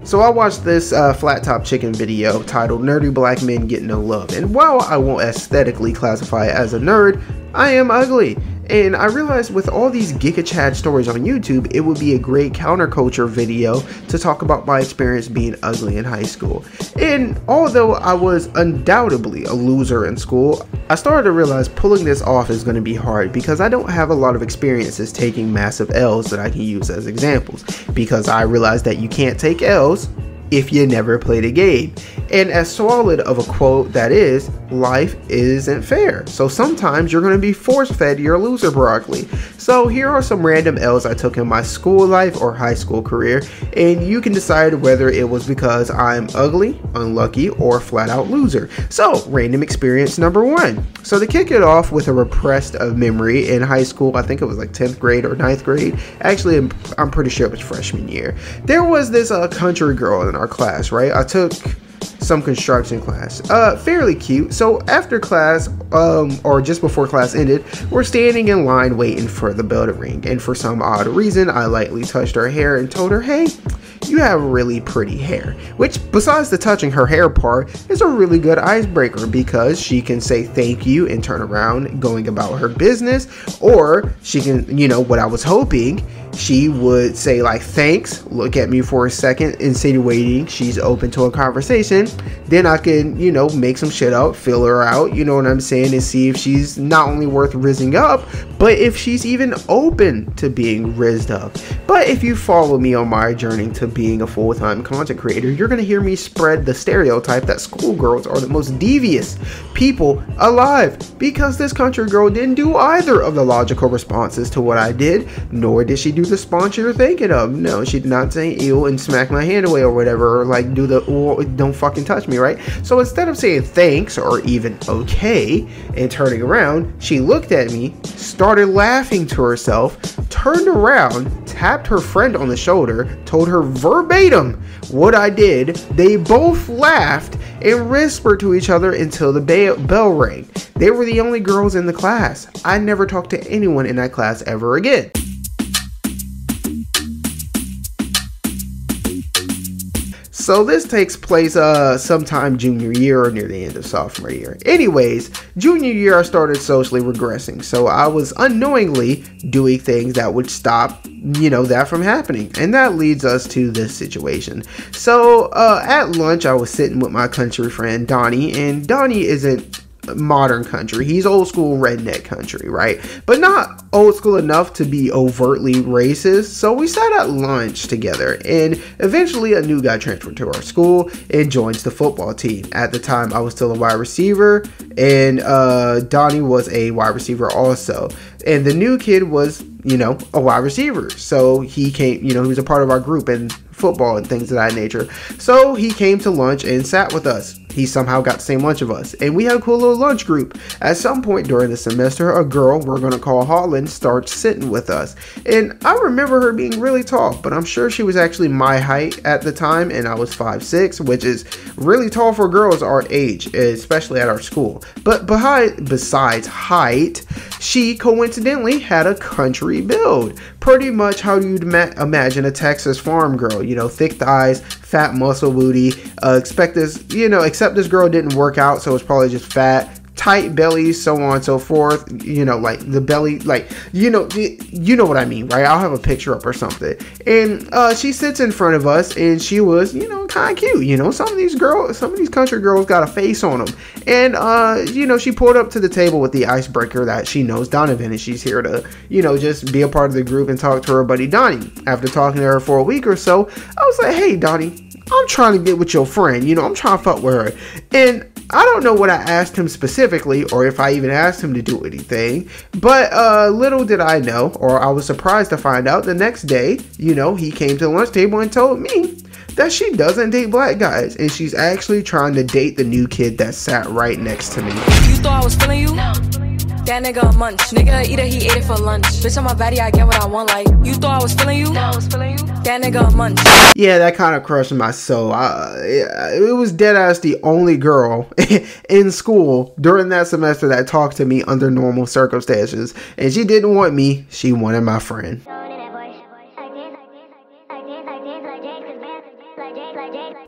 So I watched this Flat Top Chicken video titled Nerdy Black Men Get No Love, and while I won't aesthetically classify as a nerd, I am ugly. And I realized with all these Giga Chad stories on YouTube, it would be a great counterculture video to talk about my experience being ugly in high school. And although I was undoubtedly a loser in school, I started to realize pulling this off is going to be hard because I don't have a lot of experiences taking massive L's that I can use as examples, because I realized that you can't take L's if you never played a game. And as solid of a quote that is, life isn't fair. So sometimes you're going to be force-fed your loser broccoli. So here are some random L's I took in my school life or high school career, and you can decide whether it was because I'm ugly, unlucky, or flat out loser. So random experience number 1. So to kick it off with a repressed memory in high school, I think it was like 10th grade or 9th grade. Actually, I'm pretty sure it was freshman year. There was this country girl in our class, right? I took some construction class, fairly cute. So after class, or just before class ended, we're standing in line waiting for the bell to ring, and for some odd reason I lightly touched her hair and told her, hey, you have really pretty hair, which besides the touching her hair part is a really good icebreaker because she can say thank you and turn around going about her business, or she can, you know, what I was hoping, she would say like thanks, look at me for a second, insinuating she's open to a conversation. Then I can, you know, make some shit up, fill her out, you know what I'm saying, and see if she's not only worth rizzing up, but if she's even open to being rizzed up. But if you follow me on my journey to being a full-time content creator, you're gonna hear me spread the stereotype that schoolgirls are the most devious people alive, because this country girl didn't do either of the logical responses to what I did, nor did she do the response you're thinking of. No, she did not say ew and smack my hand away or whatever, or like do the oh, don't fucking touch me, right? So instead of saying thanks or even okay and turning around, she looked at me, started laughing to herself, turned around, tapped her friend on the shoulder, told her verbatim what I did. They both laughed and whispered to each other until the bell rang. They were the only girls in the class. I never talked to anyone in that class ever again. So this takes place sometime junior year or near the end of sophomore year. Anyways, junior year I started socially regressing, so I was unknowingly doing things that would stop, you know, that from happening. And that leads us to this situation. So at lunch I was sitting with my country friend Donnie, and Donnie isn't modern country, he's old school redneck country, right? But not old school enough to be overtly racist. So we sat at lunch together, and eventually a new guy transferred to our school and joins the football team. At the time I was still a wide receiver, and Donnie was a wide receiver also, and the new kid was, you know, a wide receiver. So he came, you know, he was a part of our group in football and things of that nature. So he came to lunch and sat with us. He somehow got the same lunch of us, and we had a cool little lunch group. At some point during the semester, a girl we're going to call Holland starts sitting with us, and I remember her being really tall, but I'm sure she was actually my height at the time, and I was 5'6", which is really tall for girls our age, especially at our school. But besides height, she coincidentally had a country build, pretty much how you'd imagine a Texas farm girl, you know, thick thighs, fat muscle booty, except this girl didn't work out, so it's probably just fat, tight belly, so on and so forth, you know, like the belly, like, you know what I mean, right? I'll have a picture up or something. And she sits in front of us, and she was, you know, kind of cute. You know, some of these country girls got a face on them. And you know, she pulled up to the table with the icebreaker that she knows Donovan, and she's here to, you know, just be a part of the group and talk to her buddy Donnie. After talking to her for a week or so, I was like, hey Donnie, I'm trying to get with your friend, you know, I'm trying to fuck with her. And I don't know what I asked him specifically, or if I even asked him to do anything, but little did I know, or I was surprised to find out the next day, you know, he came to the lunch table and told me that she doesn't date black guys, and she's actually trying to date the new kid that sat right next to me. You thought I was feeling you? No. That nigga a munch. Nigga eat it, he ate it for lunch. Bitch, on my body, I get what I want. Like, you thought I was feeling you? No, I was feeling you. That nigga a munch. Yeah, that kind of crushed my soul. It was dead ass the only girl in school during that semester that talked to me under normal circumstances. And she didn't want me, she wanted my friend.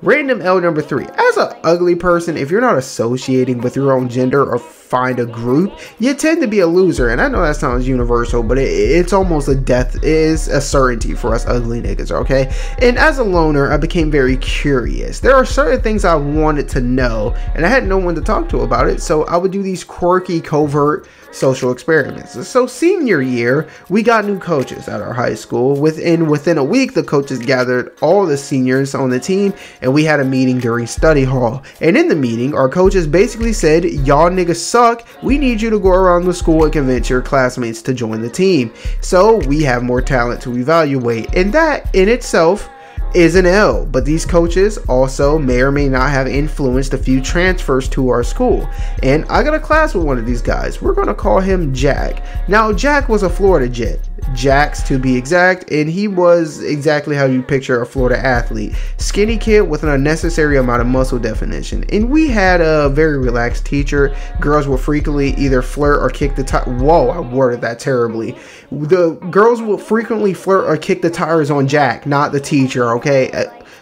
Random L number 3. As an ugly person, if you're not associating with your own gender or find a group, you tend to be a loser. And I know that sounds universal, but it's almost a death is a certainty for us ugly niggas, okay? And as a loner, I became very curious. There are certain things I wanted to know, and I had no one to talk to about it, so I would do these quirky, covert social experiments. So senior year, we got new coaches at our high school. Within a week, the coaches gathered all the seniors on the team, and we had a meeting during study hall. And in the meeting, our coaches basically said, y'all niggas suck, we need you to go around the school and convince your classmates to join the team, so we have more talent to evaluate. And that in itself is an L, but these coaches also may or may not have influenced a few transfers to our school. And I got a class with one of these guys. We're gonna call him Jack. Now Jack was a Florida Jet, Jax to be exact, and he was exactly how you picture a Florida athlete. Skinny kid with an unnecessary amount of muscle definition. And we had a very relaxed teacher. Girls would frequently either flirt or kick the tire. Whoa, I worded that terribly. The girls would frequently flirt or kick the tires on Jack, not the teacher, okay?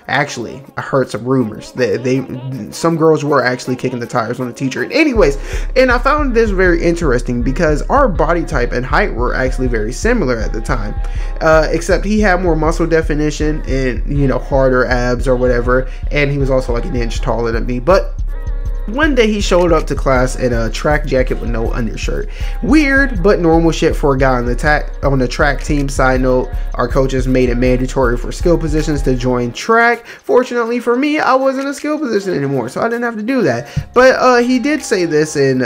Actually, I heard some rumors that some girls were actually kicking the tires on the teacher. Anyways, and I found this very interesting because our body type and height were actually very similar at the time, except he had more muscle definition and, you know, harder abs or whatever, and he was also like an inch taller than me. But one day he showed up to class in a track jacket with no undershirt. Weird, but normal shit for a guy on the track team. Side note, our coaches made it mandatory for skill positions to join track. Fortunately for me, I wasn't a skill position anymore, so I didn't have to do that. But he did say this, and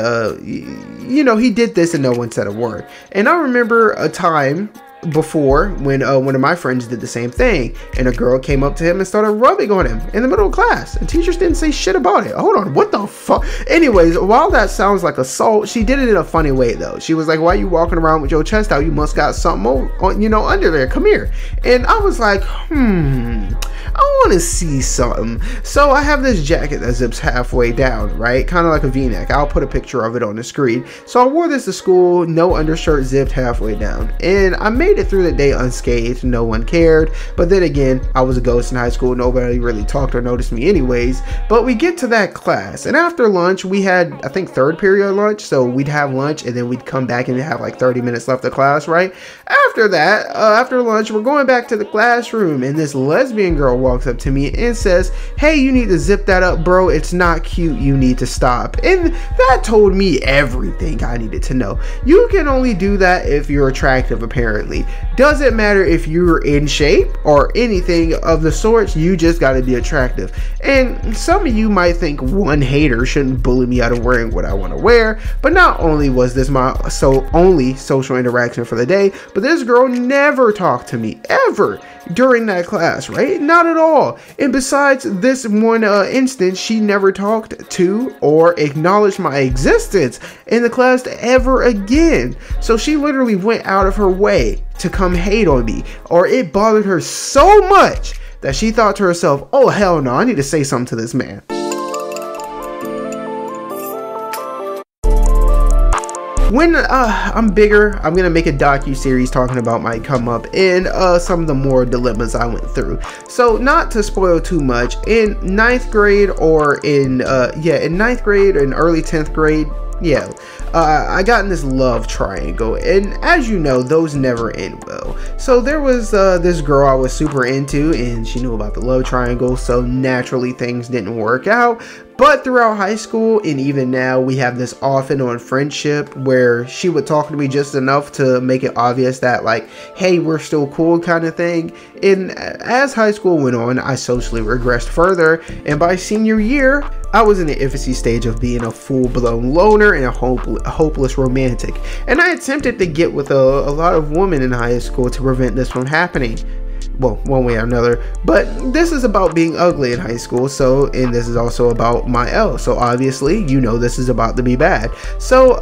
you know, he did this and no one said a word. And I remember a time before when one of my friends did the same thing, and a girl came up to him and started rubbing on him in the middle of class, and teachers didn't say shit about it. Hold on, what the fuck? Anyways, while that sounds like assault, she did it in a funny way though. She was like, why are you walking around with your chest out? You must got something on, you know, under there. Come here. And I was like, I want to see something. So I have this jacket that zips halfway down, right? Kind of like a v-neck. I'll put a picture of it on the screen. So I wore this to school, no undershirt, zipped halfway down, and I made it through the day unscathed. No one cared. But then again, I was a ghost in high school. Nobody really talked or noticed me anyways. But we get to that class, and after lunch, we had, I think, third period lunch. So we'd have lunch, and then we'd come back and have like 30 minutes left of class, right? After that, after lunch, we're going back to the classroom, and this lesbian girl walks up to me and says, hey, you need to zip that up, bro. It's not cute. You need to stop. And that told me everything I needed to know. You can only do that if you're attractive, apparently. Doesn't matter if you're in shape or anything of the sorts, you just got to be attractive. And some of you might think one hater shouldn't bully me out of wearing what I want to wear, but not only was this my only social interaction for the day, but this girl never talked to me ever during that class, right? Not at all. And besides this one instance, she never talked to or acknowledged my existence in the class ever again. So she literally went out of her way to come hate on me, or it bothered her so much that she thought to herself, oh hell no, I need to say something to this man. When I'm bigger, I'm gonna make a docu-series talking about my come up and some of the more dilemmas I went through. So not to spoil too much, in 9th grade or in 9th grade and early 10th grade, I got in this love triangle, and as you know, those never end well. So there was this girl I was super into, and she knew about the love triangle, so naturally things didn't work out. But throughout high school and even now, we have this off and on friendship where she would talk to me just enough to make it obvious that, like, hey, we're still cool kind of thing. And as high school went on, I socially regressed further, and by senior year, I was in the infancy stage of being a full-blown loner and a hopeless romantic. And I attempted to get with a lot of women in high school to prevent this from happening. Well, one way or another. But this is about being ugly in high school, so, and this is also about my L. So obviously, you know this is about to be bad. So,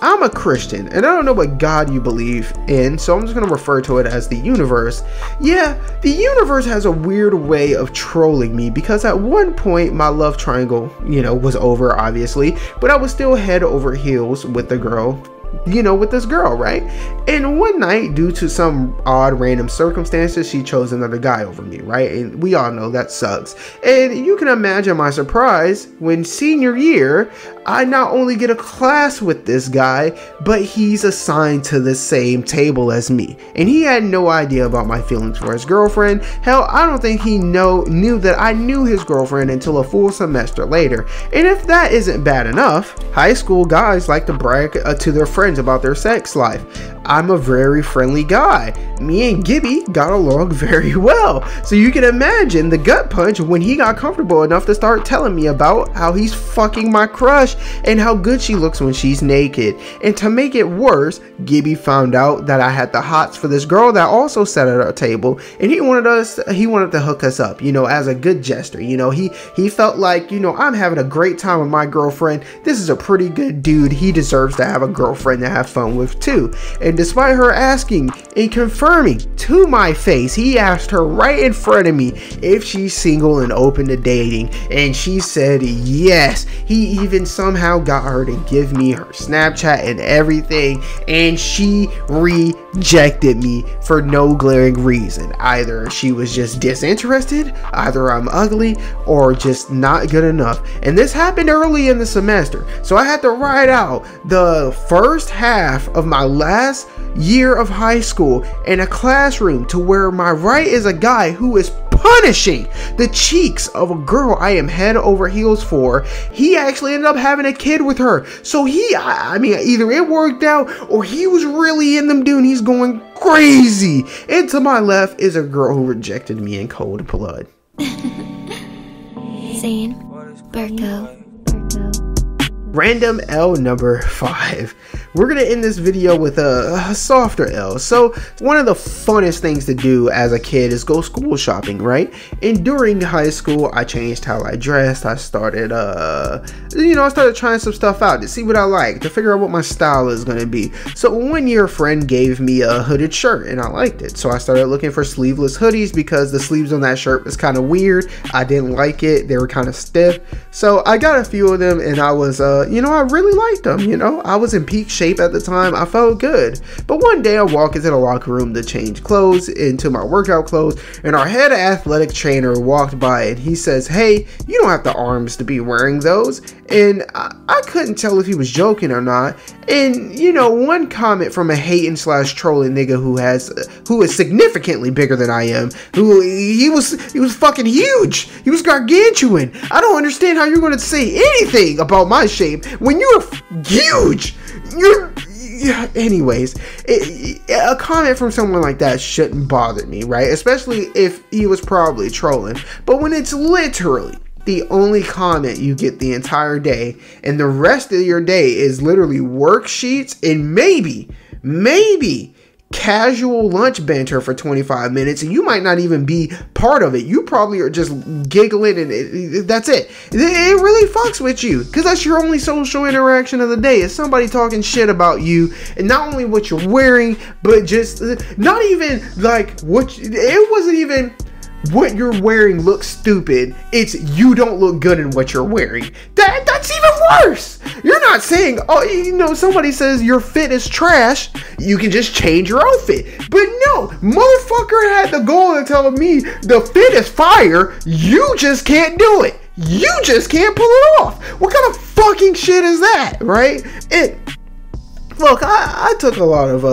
I'm a Christian, and I don't know what God you believe in, so I'm just going to refer to it as the universe. Yeah, the universe has a weird way of trolling me, because at one point, my love triangle, you know, was over, obviously, but I was still head over heels with the girl with this girl, right? And one night, due to some odd random circumstances, she chose another guy over me, right? And we all know that sucks. And you can imagine my surprise when senior year, I not only get a class with this guy, but he's assigned to the same table as me. And he had no idea about my feelings for his girlfriend. Hell, I don't think he knew that I knew his girlfriend until a full semester later. And if that isn't bad enough, high school guys like to brag to their friends about their sex life. I'm a very friendly guy. Me and Gibby got along very well. So you can imagine the gut punch when he got comfortable enough to start telling me about how he's fucking my crush and how good she looks when she's naked. And to make it worse, Gibby found out that I had the hots for this girl that also sat at our table, and he wanted to hook us up, as a good gesture. He felt like, I'm having a great time with my girlfriend. This is a pretty good dude. He deserves to have a girlfriend to have fun with too. And despite her asking and confirming to my face, he asked her right in front of me if she's single and open to dating, and she said yes. He even somehow got her to give me her Snapchat and everything, and she rejected me for no glaring reason. Either she was just disinterested, either I'm ugly, or just not good enough. And this happened early in the semester, so I had to ride out the first half of my last year of high school in a classroom to where my right is a guy who is punishing the cheeks of a girl I am head over heels for. He actually ended up having a kid with her. So either it worked out or he was really in them, dude. He's going crazy. And to my left is a girl who rejected me in cold blood. Zane, Berko. Random L number 5. We're gonna end this video with a softer L. So one of the funnest things to do as a kid is go school shopping, right? And during high school, I changed how I dressed. I started trying some stuff out to see what I like, to figure out what my style is gonna be. So one year, a friend gave me a hooded shirt and I liked it. So I started looking for sleeveless hoodies because the sleeves on that shirt was kind of weird. I didn't like it. They were kind of stiff. So I got a few of them and I was I really liked them. I was in peak shape at the time. I felt good. But one day I walk into the locker room to change clothes into my workout clothes, and our head athletic trainer walked by and he says, "Hey, you don't have the arms to be wearing those." And I couldn't tell if he was joking or not. And one comment from a hating / trolling nigga who is significantly bigger than I am, he was fucking huge. He was gargantuan. I don't understand how you're going to say anything about my shape when you're huge. Anyways, a comment from someone like that shouldn't bother me, right? Especially if he was probably trolling. But when it's literally the only comment you get the entire day, and the rest of your day is literally worksheets and maybe casual lunch banter for 25 minutes, and you might not even be part of it. You probably are just giggling and that's it. It really fucks with you because that's your only social interaction of the day, is somebody talking shit about you, and not only what you're wearing, but just not even like it wasn't even what you're wearing looks stupid. It's you don't look good in what you're wearing. That's even worse. You're not saying, somebody says your fit is trash, you can just change your outfit. But no, motherfucker had the goal to tell me the fit is fire, you just can't do it. You just can't pull it off. What kind of fucking shit is that, right? Look, I took a lot of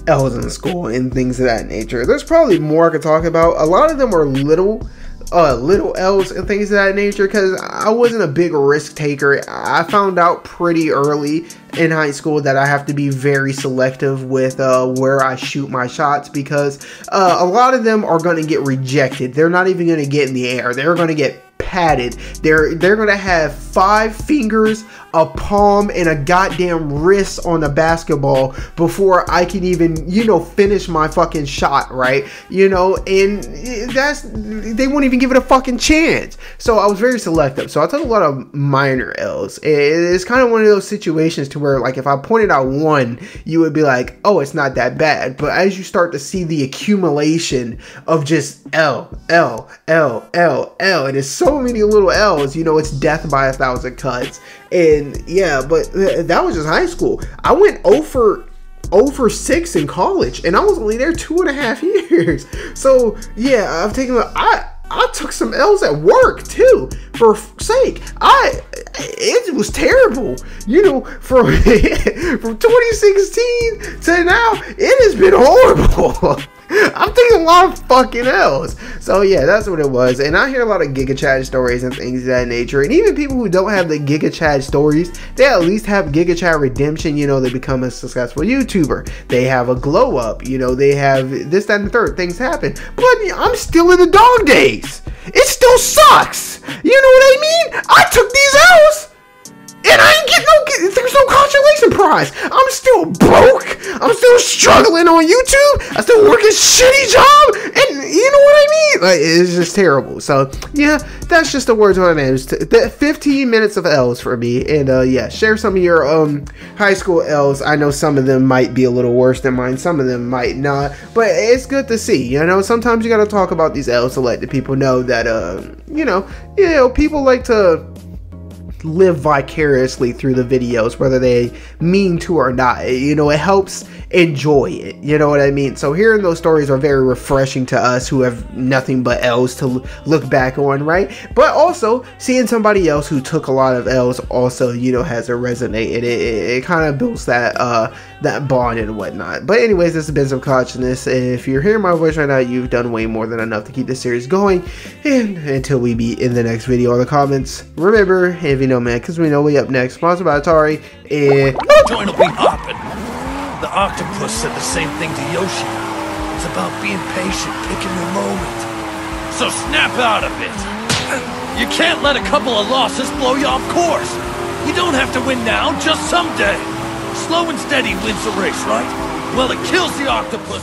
L's in school and things of that nature. There's probably more I could talk about. A lot of them were little L's and things of that nature because I wasn't a big risk taker. I found out pretty early in high school that I have to be very selective with where I shoot my shots because a lot of them are going to get rejected. They're not even going to get in the air. They're going to get padded. They're going to have 5 fingers, a palm, and a goddamn wrist on the basketball before I can even, finish my fucking shot, right? And they won't even give it a fucking chance. So I was very selective. So I took a lot of minor L's. It's kind of one of those situations to where, like, if I pointed out one, you would be like, oh, it's not that bad. But as you start to see the accumulation of just L, and it's so so many little L's. You know, it's death by 1,000 cuts. And yeah, but that was just high school. I went over 6 in college, and I was only there 2.5 years. So yeah, I've taken I took some L's at work too. For sake, it was terrible. You know, from 2016 to now, it has been horrible. I'm taking a lot of fucking L's. So yeah, that's what it was. And I hear a lot of Giga Chad stories and things of that nature. And even people who don't have the Giga Chad stories, they at least have Giga Chad redemption. You know, they become a successful YouTuber. They have a glow up. You know, they have this, that, and the third. Things happen. But I'm still in the dog days. It still sucks. You know what I mean? I took these L's. And I ain't getting there's no consolation prize. I'm still broke. I'm still struggling on YouTube. I still work a shitty job. And you know what I mean? Like, it's just terrible. So, yeah, that's just the words of my man. 15 minutes of L's for me. And, yeah, share some of your high school L's. I know some of them might be a little worse than mine. Some of them might not. But it's good to see. You know, sometimes you got to talk about these L's to let the people know that, you know, people like to live vicariously through the videos, whether they mean to or not. You know, it helps enjoy it. You know what I mean? So hearing those stories are very refreshing to us who have nothing but L's to look back on, right? But also seeing somebody else who took a lot of L's also, you know, has to resonate. It kind of builds that that bond and whatnot. But anyways, this has been some consciousness. If you're hearing my voice right now, you've done way more than enough to keep this series going. And until we meet in the next video or the comments, remember, if you know, man, because we know we up next, sponsored by Atari, and joint will be hopping. The octopus said the same thing to Yoshi. It's about being patient, picking your moment. So snap out of it. You can't let a couple of losses blow you off course. You don't have to win now, just someday. Slow and steady wins the race, right? Well, it kills the octopus.